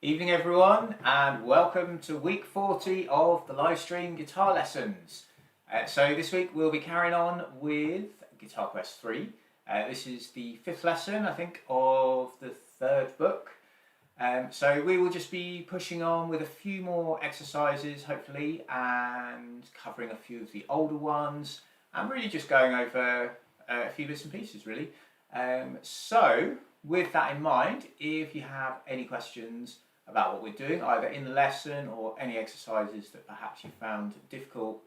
Evening everyone, and welcome to week 40 of the live stream guitar lessons. So this week we'll be carrying on with Guitar Quest 3. This is the 5th lesson, I think, of the 3rd book. So we will just be pushing on with a few more exercises, hopefully, and covering a few of the older ones, and really just going over a few bits and pieces, really. So with that in mind, if you have any questions about what we're doing, either in the lesson or any exercises that perhaps you found difficult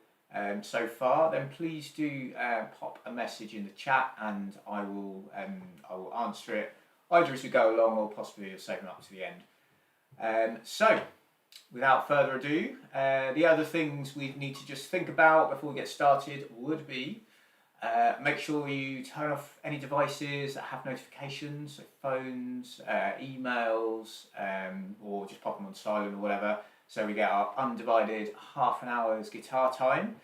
so far, then please do pop a message in the chat, and I will answer it either as we go along or possibly save them up to the end. So without further ado, the other things we need to just think about before we get started would be make sure you turn off any devices that have notifications, so phones, emails, or just pop them on silent or whatever, so we get our undivided half an hour's guitar time.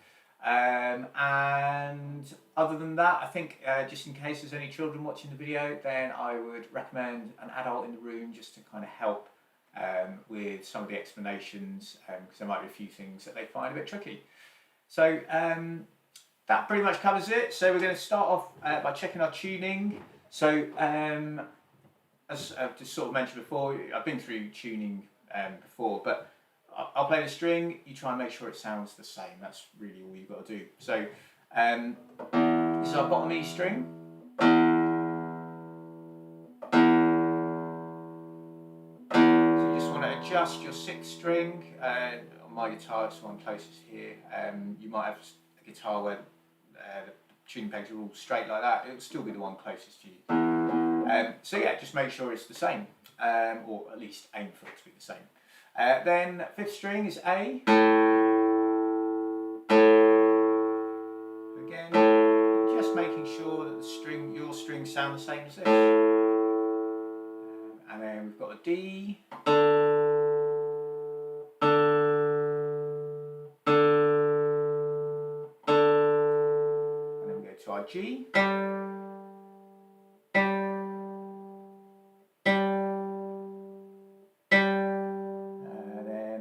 And other than that, I think just in case there's any children watching the video, then I would recommend an adult in the room just to kind of help with some of the explanations, because there might be a few things that they find a bit tricky. So that pretty much covers it. So we're going to start off by checking our tuning. So as I've just sort of mentioned before, I've been through tuning before, but I'll play the string, you try and make sure it sounds the same. That's really all you've got to do. So this is our bottom E string. So you just want to adjust your 6th string. On my guitar, it's the one closest here. You might have a guitar where the tuning pegs are all straight like that. It'll still be the one closest to you. So yeah, just make sure it's the same, or at least aim for it to be the same. Then 5th string is A. Again, just making sure that your strings sound the same as this. And then we've got a D. And then we go to our G.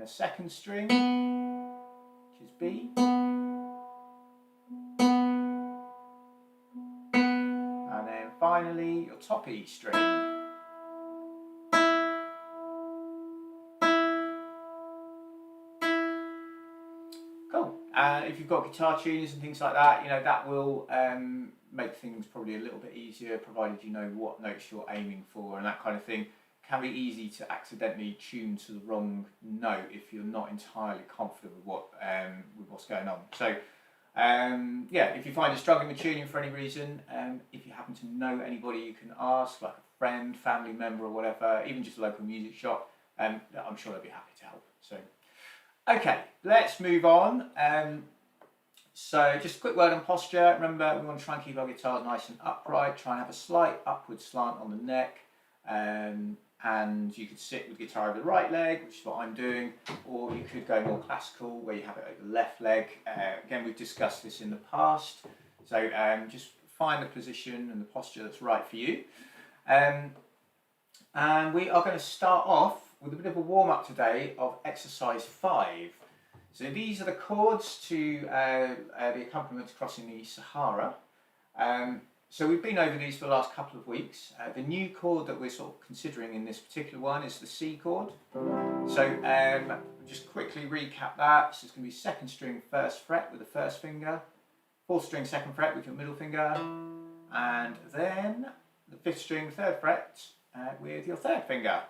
A 2nd string, which is B, and then finally your top E string. Cool. If you've got guitar tuners and things like that, you know, that will make things probably a little bit easier, provided you know what notes you're aiming for and that kind of thing. Can be easy to accidentally tune to the wrong note if you're not entirely confident with what's going on. So yeah, if you find you're struggling with tuning for any reason, if you happen to know anybody you can ask, like a friend, family member or whatever, even just a local music shop, I'm sure they'll be happy to help. So okay, let's move on. So just a quick word on posture. Remember, we want to try and keep our guitars nice and upright, try and have a slight upward slant on the neck. And you could sit with guitar over the right leg, which is what I'm doing, or you could go more classical where you have it over the left leg. Again, we've discussed this in the past, so just find the position and the posture that's right for you. And we are going to start off with a bit of a warm-up today of exercise 5. So these are the chords to the accompaniments crossing the Sahara. So we've been over these for the last couple of weeks. The new chord that we're sort of considering in this particular one is the C chord. So just quickly recap that. So it's going to be 2nd string 1st fret with the 1st finger, 4th string 2nd fret with your middle finger, and then the 5th string 3rd fret with your 3rd finger.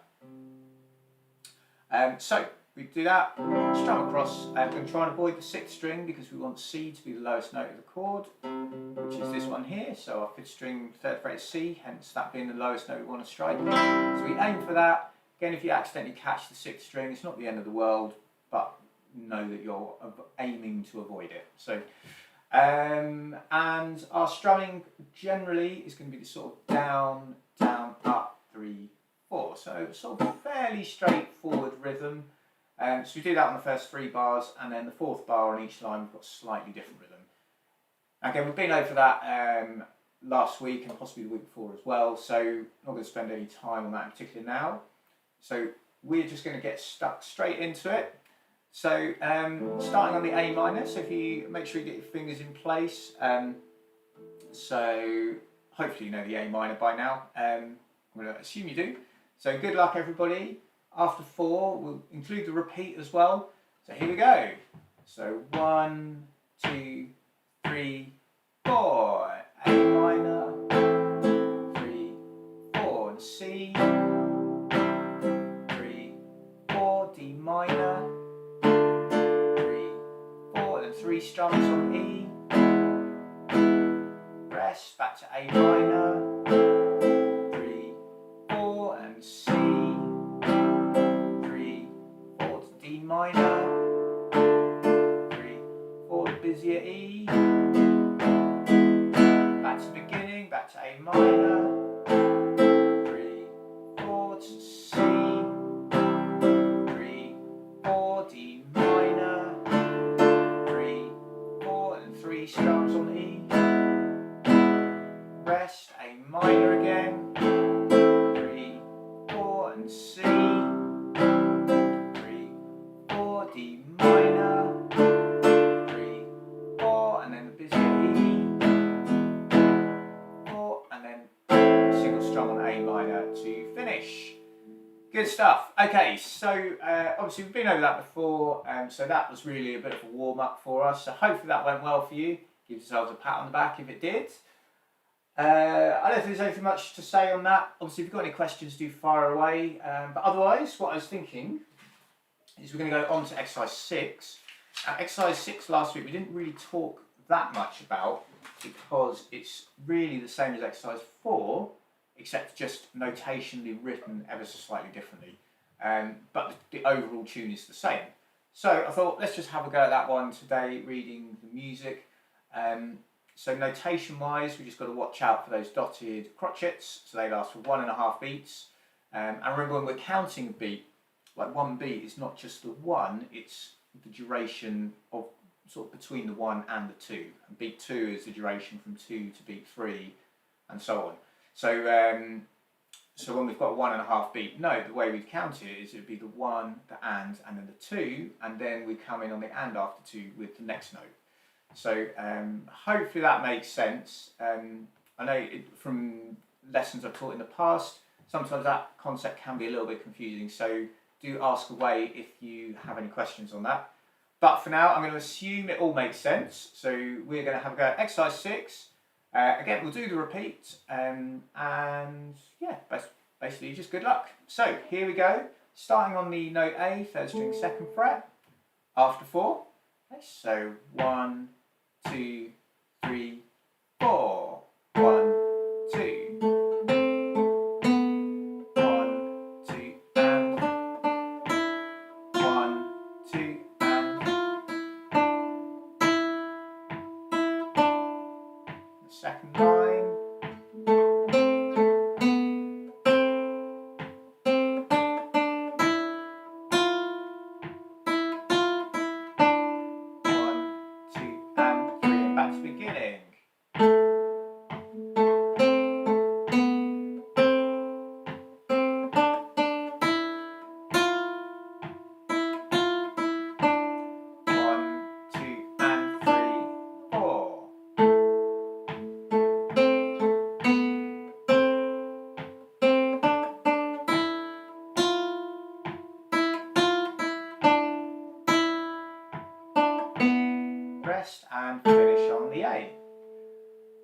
So we do that, strum across, and we're going to try and avoid the 6th string because we want C to be the lowest note of the chord, which is this one here. So our 5th string 3rd fret is C, hence that being the lowest note we want to strike. So we aim for that. Again, if you accidentally catch the 6th string, it's not the end of the world, but know that you're aiming to avoid it. So, and our strumming generally is going to be the sort of down, down, up, 3, 4. So sort of fairly straightforward rhythm. So we do that on the first 3 bars, and then the 4th bar on each line we've got a slightly different rhythm. Again, we've been over that last week and possibly the week before as well, so I'm not going to spend any time on that in particular now. So we're just going to get stuck straight into it. So starting on the A minor, so if you make sure you get your fingers in place. So hopefully you know the A minor by now. I'm going to assume you do. So good luck everybody. After 4, we'll include the repeat as well. So here we go. So 1, 2, 3, 4. A minor, 3, 4, and C. 3, 4, D minor. 3, 4, and 3 strums on E. Rest, back to A minor. 3, 4, and C. 3, 4 to D minor. 3, 4 to busier E. Back to beginning, back to A minor. 3, 4 to C. 3, 4 D minor. 3, 4 and 3 strums on E. Rest, A minor again. 3, 4 and C. 3, 4 D minor. 3, 4 and then the busy E. 4 and then single strum on A minor to finish. Good stuff. Okay, so obviously we've been over that before, so that was really a bit of a warm up for us. So hopefully that went well for you. Give yourselves a pat on the back if it did. I don't think there's anything much to say on that. Obviously if you've got any questions, do fire away. But otherwise, what I was thinking is we're going to go on to exercise 6. Exercise 6 last week we didn't really talk that much about because it's really the same as exercise 4, except just notationally written ever so slightly differently. But the overall tune is the same. So I thought let's just have a go at that one today, reading the music. So notation wise, we just got to watch out for those dotted crotchets, so they last for 1.5 beats. And remember when we're counting a beat, like 1 beat is not just the 1, it's the duration of sort of between the 1 and the 2. And beat 2 is the duration from 2 to beat 3 and so on. So so when we've got a 1.5 beat note, the way we'd count it is it'd be the 1, the and then the 2, and then we come in on the and after 2 with the next note. So hopefully that makes sense. I know from lessons I've taught in the past, sometimes that concept can be a little bit confusing, so do ask away if you have any questions on that. But for now, I'm going to assume it all makes sense. So we're going to have a go at exercise 6. Again, we'll do the repeat, and yeah, basically just good luck. So here we go, starting on the note A, 3rd string, 2nd fret, after 4. Okay, so 1, 2, 3, 4. 1, 2. 1, 2, and 1, 2, and the second line. 1, 2, and 3, and back to beginning. 1, 2, and 3, 4. Rest and finish on the A.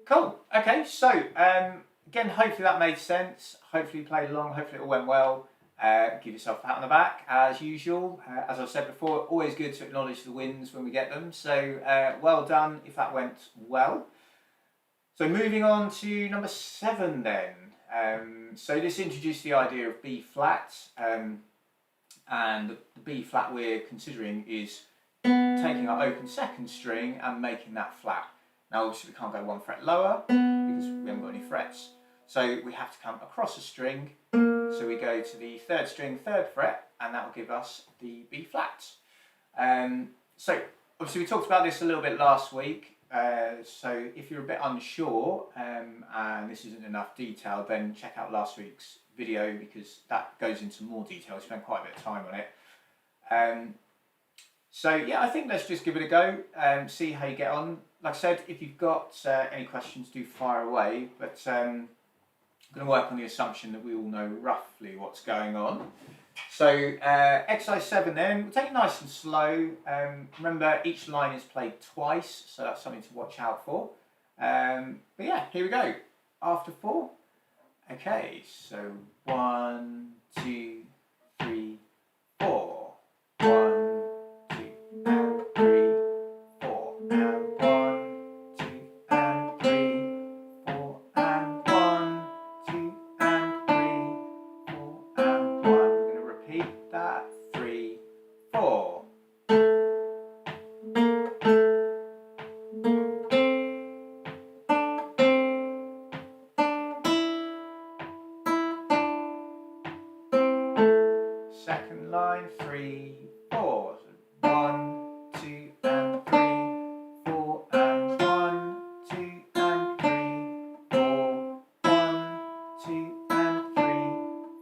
Cool. Okay, so again, hopefully that made sense. Hopefully you played along. Hopefully it all went well. Give yourself a pat on the back as usual. As I've said before, always good to acknowledge the wins when we get them. So well done if that went well. So moving on to number 7 then. So this introduced the idea of B flat, and the B flat we're considering is taking our open 2nd string and making that flat. Now obviously we can't go 1 fret lower because we haven't got any frets, so we have to come across a string. So we go to the 3rd string, 3rd fret, and that will give us the B flat. So obviously we talked about this a little bit last week. So if you're a bit unsure and this isn't enough detail, then check out last week's video because that goes into more detail. I spent quite a bit of time on it. So yeah, I think let's just give it a go and see how you get on. Like I said, if you've got any questions, do fire away. But I'm going to work on the assumption that we all know roughly what's going on. So exercise 7 then, we'll take it nice and slow. Remember, each line is played twice, so that's something to watch out for. But yeah, here we go. After 4. Okay, so 1, 2, 3, 4. 1, 2, and 3, 4, and 1, 2, and 3, 4, and 1, 2, and 3, 4, and 1. We're going to repeat that. 3, 4. Second line, 3, 4. So 1, 2, and 3, 4, and 1, 2, and 3, 4, 1, 2, and 3,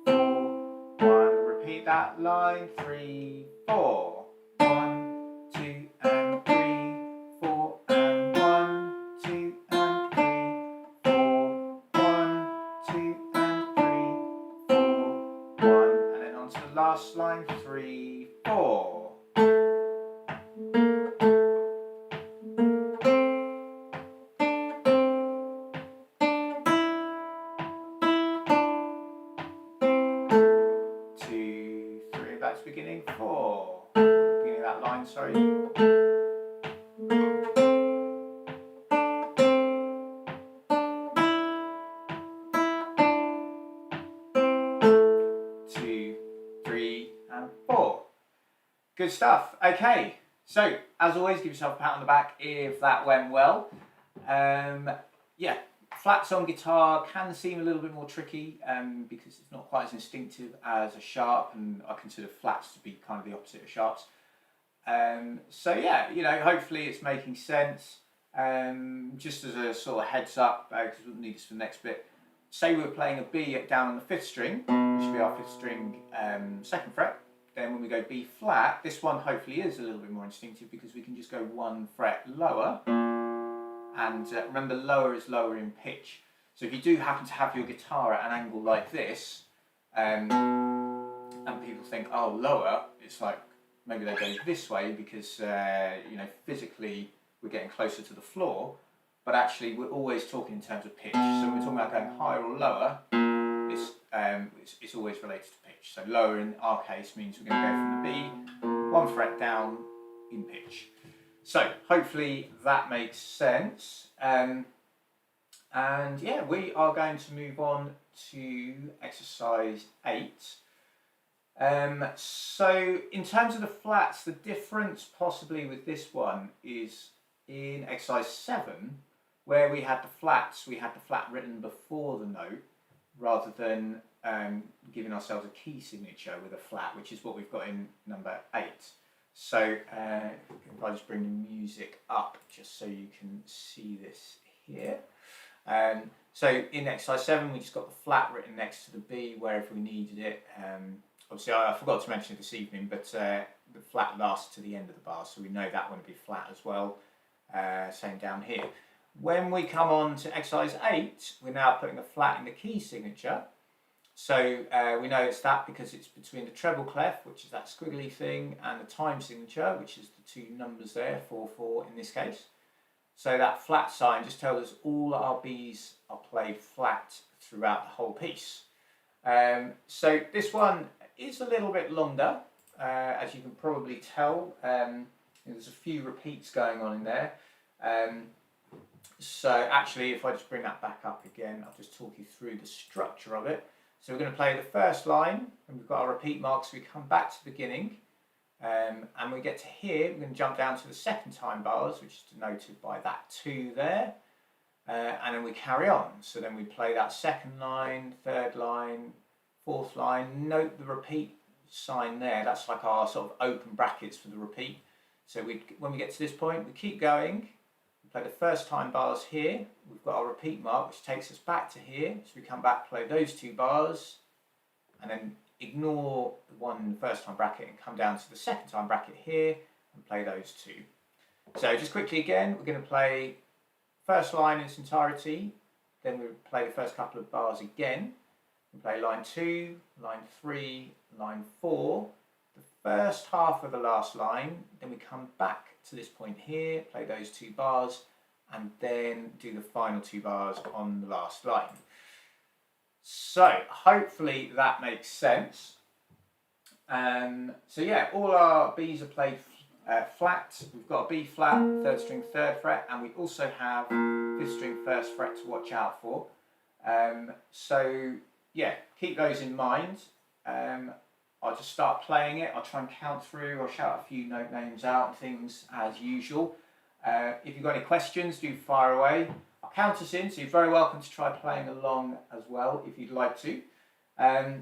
4, 1. Repeat that line, 3, 4. 1, 2, and 3, 4, and 1, 2, and 3, 4, 1, 2, and 3, 4, 1. And then on to the last line, 3, 4. Two, three, that's beginning 4. Beginning of that line, sorry. 2, 3, and 4. Good stuff. Okay, so as always, give yourself a pat on the back if that went well. Yeah, flats on guitar can seem a little bit more tricky because it's not quite as instinctive as a sharp, and I consider flats to be kind of the opposite of sharps. So yeah, you know, hopefully it's making sense. Just as a sort of heads up, because we'll need this for the next bit. Say we're playing a B down on the 5th string, which should be our 5th string 2nd fret. Then when we go B flat, this one hopefully is a little bit more instinctive because we can just go 1 fret lower. And remember, lower is lower in pitch. So if you do happen to have your guitar at an angle like this, and people think, oh, lower, it's like maybe they go this way because you know, physically we're getting closer to the floor, but actually we're always talking in terms of pitch. So when we're talking about going higher or lower, it's always related to pitch. So lower in our case means we're going to go from the B 1 fret down in pitch. So hopefully that makes sense. And yeah, we are going to move on to exercise 8. So in terms of the flats, the difference possibly with this one is in exercise 7, where we had the flats, we had the flat written before the note, rather than giving ourselves a key signature with a flat, which is what we've got in number 8. So if I just bring the music up just so you can see this here. So in exercise 7 we just got the flat written next to the B wherever we needed it. Obviously I forgot to mention it this evening, but the flat lasts to the end of the bar, so we know that one will be flat as well. Same down here. When we come on to exercise 8, we're now putting the flat in the key signature. So we know it's that because it's between the treble clef, which is that squiggly thing, and the time signature, which is the 2 numbers there, 4/4 in this case. So that flat sign just tells us all our Bs are played flat throughout the whole piece. So this one is a little bit longer, as you can probably tell. There's a few repeats going on in there. So actually, if I just bring that back up again, I'll just talk you through the structure of it. So we're going to play the first line, and we've got our repeat marks. We come back to the beginning, and we get to here. We're going to jump down to the second time bars, which is denoted by that 2 there, and then we carry on. So then we play that second line, third line, fourth line. Note the repeat sign there. That's like our sort of open brackets for the repeat. So when we get to this point, we keep going. Play the first time bars here. We've got our repeat mark, which takes us back to here. So we come back, play those 2 bars, and then ignore the one in the first time bracket and come down to the second time bracket here and play those 2. So just quickly again, we're going to play first line in its entirety, then we'll play the first couple of bars again. We'll play line 2, line 3, line 4, the first half of the last line, then we come back to this point here, play those 2 bars, and then do the final 2 bars on the last line. So hopefully that makes sense. So yeah, all our Bs are played flat. We've got a B flat, 3rd string, 3rd fret, and we also have 5th string, 1st fret to watch out for. So yeah, keep those in mind. I'll just start playing it. I'll try and count through. I'll shout a few note names out and things as usual. If you've got any questions, do fire away. I'll count us in, so you're very welcome to try playing along as well if you'd like to. But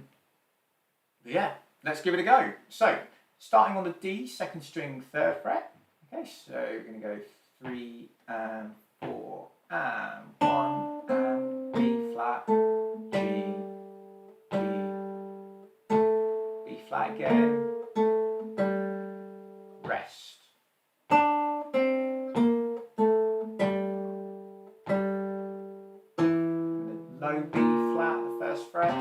yeah, let's give it a go. So, starting on the D, 2nd string, 3rd fret. Okay, so we're going to go 3 and 4 and 1 and B flat, G, B flat again, rest. Low B flat, the 1st fret.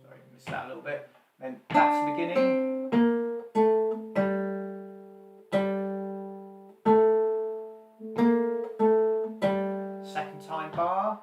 Sorry, missed that a little bit. Then back to the beginning. Second time bar.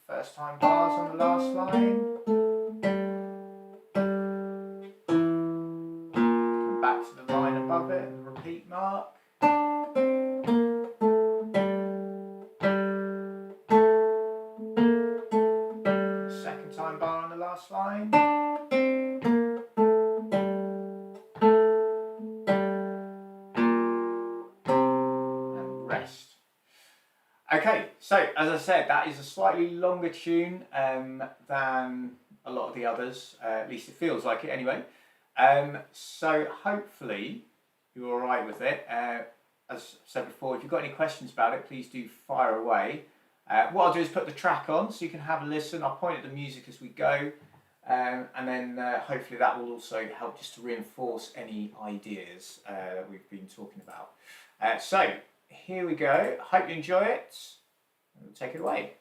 First time bars on the last line. Come back to the line above it, the repeat mark. Second time bar on the last line. And rest. Okay, so as I said, that is a slightly longer tune than a lot of the others, at least it feels like it anyway. So hopefully you're all right with it. As I said before, if you've got any questions about it, please do fire away. What I'll do is put the track on so you can have a listen. I'll point at the music as we go, and then hopefully that will also help just to reinforce any ideas that we've been talking about. So here we go. Hope you enjoy it. We'll take it away.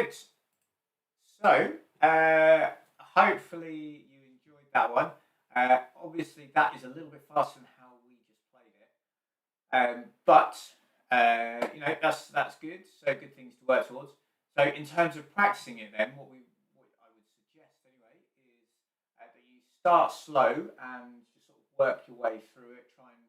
good. So, hopefully you enjoyed that one. Obviously, that is a little bit faster than how we just played it. But you know, that's good. So good things to work towards. So in terms of practicing it, then what I would suggest anyway is that you start slow and just sort of work your way through it. Try and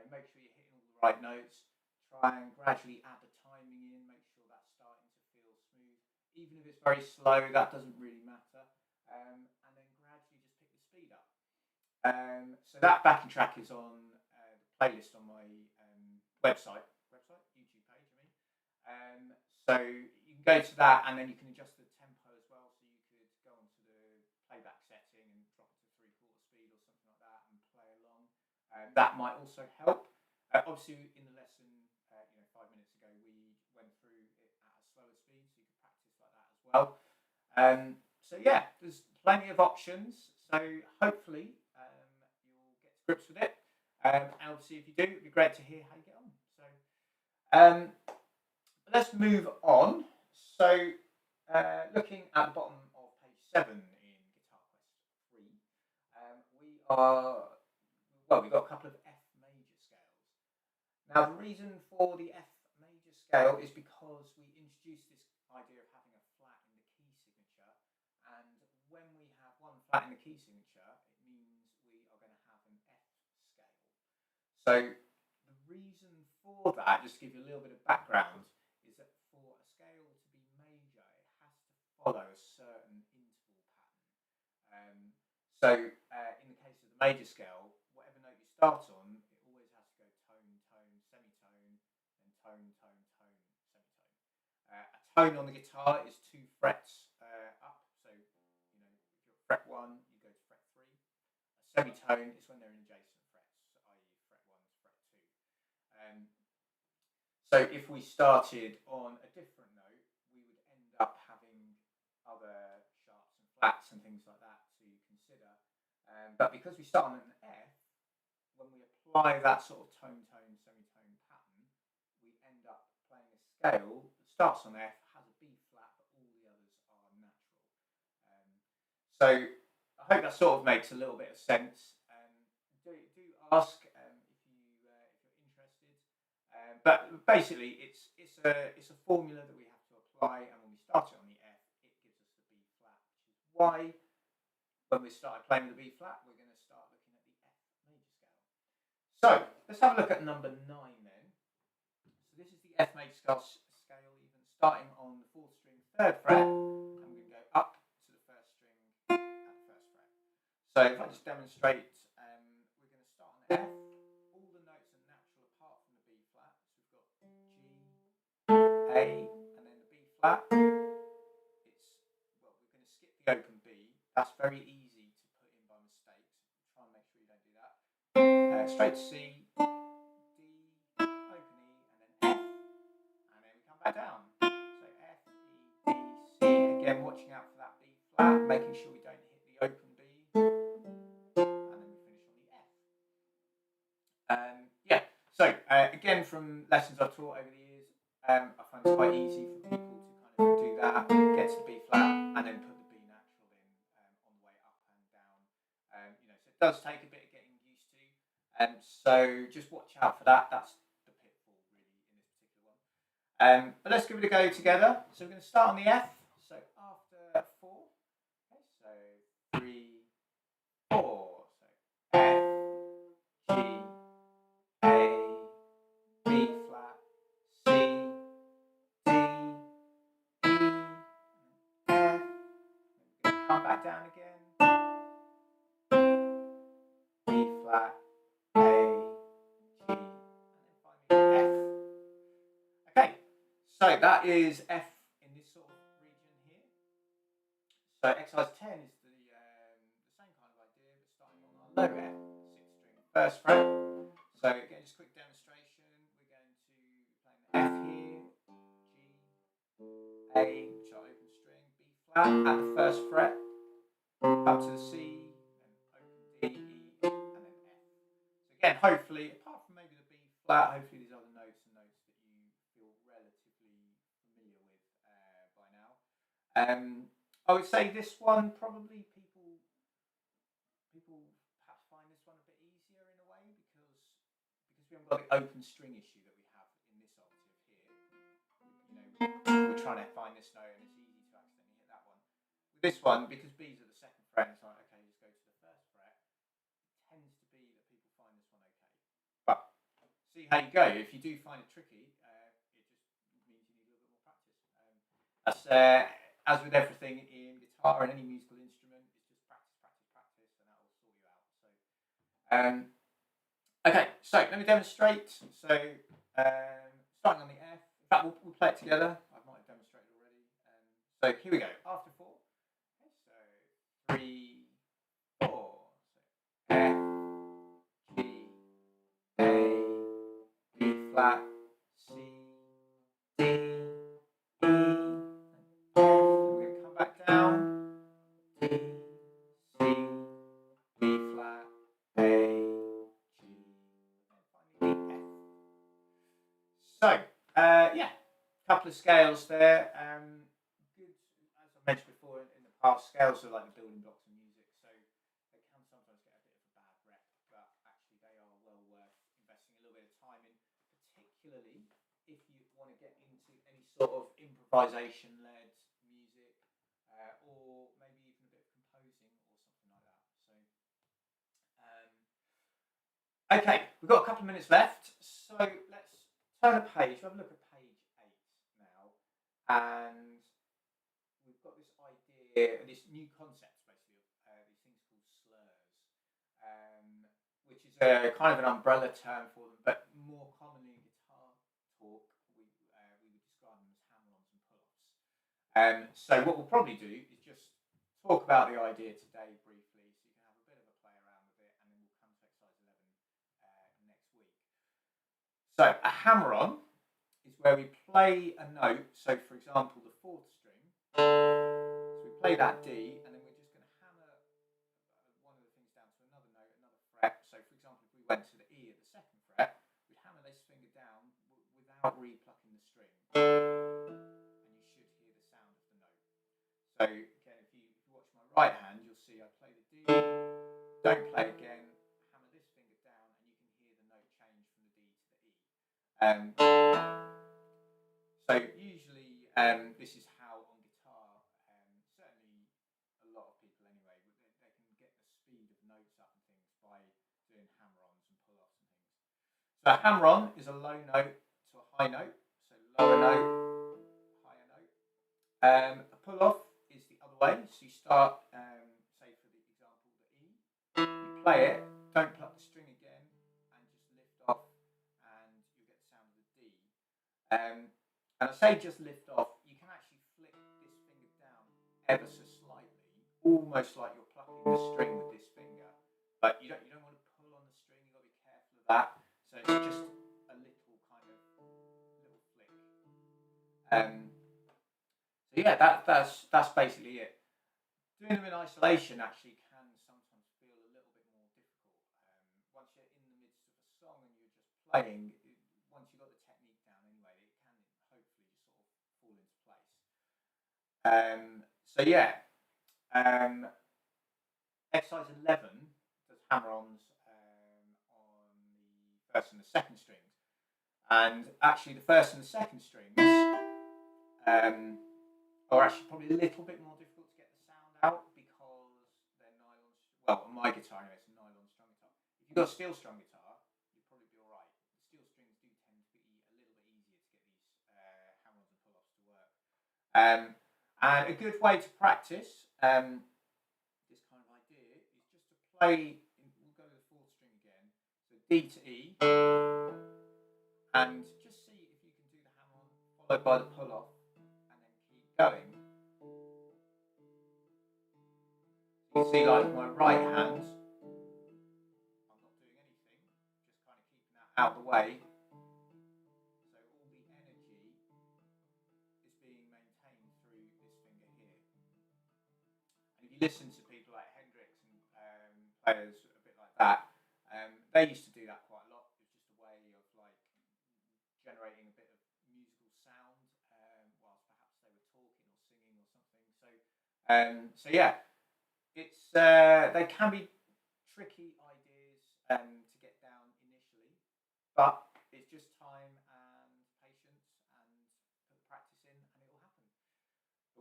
make sure you're hitting all the right notes. Try and gradually add the timing in. Make sure that's starting to feel smooth. Even if it's very slow, that doesn't really matter. And then gradually just pick the speed up. So that backing track is on the playlist on my YouTube page, I mean. So you can go to that and then you can adjust the tempo as well. So you could go onto the playback setting and drop it to 3/4 speed or something like that and play along. That might also help. Obviously, in the lesson, 5 minutes ago, we went through it at a slower speed, so you could practice like that as well. So yeah, there's plenty of options. So hopefully you'll get to grips with it. And obviously, if you do, it'd be great to hear how you get on. So let's move on. So looking at the bottom of page 7 in Guitar Quest 3, we've got a couple of F major scales. Now, the reason for the F major scale is because we introduced this idea of having a flat in the key signature, and when we have one flat in the key signature, it means we are going to have an F scale. So the reason for that, just to give you a little bit of background, is that for a scale to be major, it has to follow a certain interval pattern. So in the case of the major scale, whatever note you start on, it always has to go tone, tone, semitone, then tone, tone, tone, semitone. A tone on the guitar is 2 frets up. So if you're at fret 1, you go to fret 3. A semitone is when they're in adjacent frets, i.e. fret 1 to fret 2. So if we started on a different note, we would end up having other sharps and flats and things like that to consider. But because we start on an F, when we apply that sort of tone, tone, semitone pattern, we end up playing a scale that starts on F, has a B flat, but all the others are natural. So I hope that sort of makes a little bit of sense. Do ask if you're interested. But basically, it's a formula that we have to apply, and when we start it on the F, it gives us the B flat, which is why when we started playing the B flat, we're going to start looking at the F major scale. So let's have a look at number 9 then. So this is the F major scale even starting on the 4th string, 3rd fret. I'm going to go up to the 1st string at the 1st fret. So if I just demonstrate, we're going to start on F. All the notes are natural apart from the B flat. So we've got G, A, and then the B flat. We're going to skip the open B. That's very easy to put in by mistake. So try and make sure you don't do that. Straight to C, D, open E, and then F, and then we come back down. So F, E, D, C. Again, watching out for that B flat, making sure we don't hit the open B, and then we finish on the F. Yeah. So again, from lessons I've taught over the years, I find it's quite easy for people to kind of do that, get to the B flat, and then put the B natural in on the way up and down. So it does take a bit of getting used to. So just watch out for that. That's the pitfall really in this particular one. But let's give it a go together. So we're going to start on the F. So after 4. Okay, so 3, 4. So F, G, A, B flat, C, D, E, F. Come back down again. B flat, A, G, and then finally F. Okay, so that is F in this sort of region here. So exercise 10 is the same kind of idea, but starting on our low F, 6th string, 1st fret. So again, just a quick demonstration. We're going to be playing the F here, G, A, which are open string, B flat at the 1st fret, up to the C, then open D, E, and then F. So again, hopefully, apart from maybe the B flat, hopefully these other notes are notes that you feel relatively familiar with by now. I would say this one probably people perhaps find this one a bit easier in a way because we haven't got the open string issue that we have in this octave here. We're trying to find this note and it's easy to accidentally hit that one. With this one, because B's at the second fret, it's like, okay, just go to the first fret. It tends to be that people find this one okay. But see how you go. If you do find it tricky, it just means you need a little bit more practice. That's as with everything in guitar and any musical instrument, it's just practice, practice, practice, and that will sort you out. So, okay, so let me demonstrate. So, starting on the F. In fact, we'll play it together. I might have demonstrated already. So here we go. After 4. Okay, so 3, 4. So F, G, A, B flat, C, D, E, and F. We're going to come back down. D, C, B flat, A, G, and finally F. So, yeah, a couple of scales there. Good, as I mentioned before in the past, scales are like the building blocks of music, so they can sometimes get a bit of a bad rep, but actually they are well worth investing a little bit of time in, particularly if you want to get into any sort of improvisation-led music, or maybe even a bit of composing or something like that. So, okay, we've got a couple of minutes left, so let's turn a page. Have a look at page 8 now, and we've got this idea, this new concept basically of these things called slurs, which is a kind of an umbrella term for them, but more commonly in guitar talk, we would describe them as hammer-ons and pull-offs. So what we'll probably do is just talk about the idea today briefly, so you can have a bit of a play around with it, and then we'll come to exercise 11 next week. So a hammer-on is where we play a note. So for example, the 4th string. So we play that D, and then we're just going to hammer one of the things down to another note, another fret. So for example, if we went to the E at the 2nd fret, we'd hammer this finger down without re-plucking the string, and you should hear the sound of the note. So again, if you watch my right hand, you'll see I play the D, don't play again, hammer this finger down, and you can hear the note change from the D to the E. So usually this is how on guitar, certainly a lot of people anyway, they can get the speed of notes up and things by doing hammer-ons and pull-offs and things. So a hammer-on is a low note to a high note, so lower note, higher note. A pull-off is the other way, so you start, say for the example, the E, you play it, don't pluck the string again, and just lift off, and you get the sound of the D. And I say just lift off, you can actually flick this finger down ever so slightly, almost like you're plucking the string with this finger. But you don't want to pull on the string, you've got to be careful of that. So it's just a little kind of little flick. So yeah, that's basically it. Doing them in isolation actually can sometimes feel a little bit more difficult. Once you're in the midst of a song and you're just playing, once you've got the technique down anyway, it can hopefully just sort of fall into place. So yeah, exercise 11 does hammer-ons on the 1st and the 2nd strings, and actually the 1st and the 2nd strings are actually probably a little bit more difficult to get the sound out because they're nylon. Well, on my guitar anyway, it's a nylon strung guitar. If you've got a steel strung guitar, you'll probably be all right. The steel strings do tend to be a little bit easier to get these hammer-ons and pull-offs to work. And a good way to practice this kind of idea is just to play. We'll go to the 4th string again. So D to E, and just see if you can do the hammer-on followed by the pull-off. Going. You can see like my right hand, I'm not doing anything, just kind of keeping that out of the way. So all the energy is being maintained through this finger here. And if you listen to people like Hendrix and players a bit like that, they used to do that quite a lot. It was just a way of like generating a bit of musical sound whilst perhaps they were talking or singing or something. So yeah, it's they can be tricky ideas to get down initially, but it's just time and patience and put the practice in, and it will happen.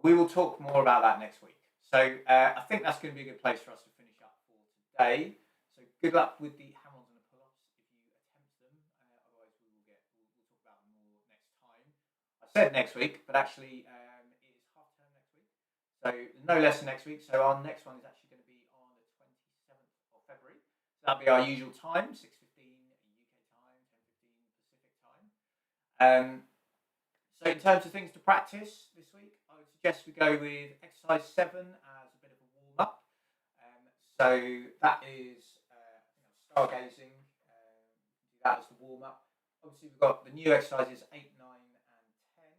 We will talk more about that next week. So I think that's going to be a good place for us to finish up for today. So good luck with the hammer-ons and the pull-ups if you attempt them. Otherwise, we'll talk about them more next time. I said next week, but actually it is half term next week, so no lesson next week. So our next one is actually going to be on the 27th of February. So that'll be our usual time, 6:15 UK time, 10:15 Pacific time. So in terms of things to practice this week, I would suggest we go with exercise 7 as a bit of a warm-up. So that is stargazing. Do that as the warm-up. Obviously, we've got the new exercises 8, 9, and 10.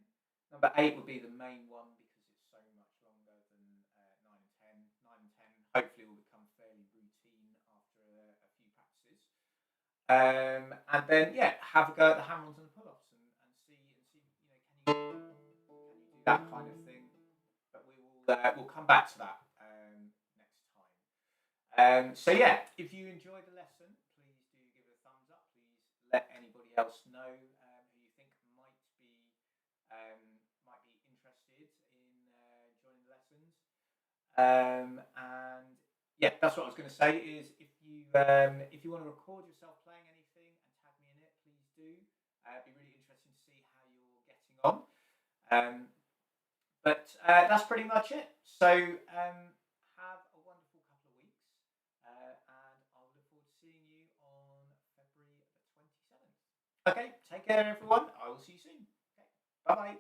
Number 8 would be the main one because it's so much longer than 9 and 10. 9 and 10 hopefully will become fairly routine after a few practices. And then have a go at the hammer-ons and the pull-ups and see can you do that kind of thing. But we'll come back to that next time. So yeah, if you enjoyed the lesson, please do give it a thumbs up. Please let anybody else know who you think might be interested in joining the lessons. And yeah, that's what I was going to say. Is if you want to record yourself playing anything and tag me in it, please do. It'd be really interesting to see how you're getting on. But that's pretty much it. So have a wonderful couple of weeks, and I will look forward to seeing you on February the 27th. Okay, take care, everyone. I will see you soon. Okay, bye bye.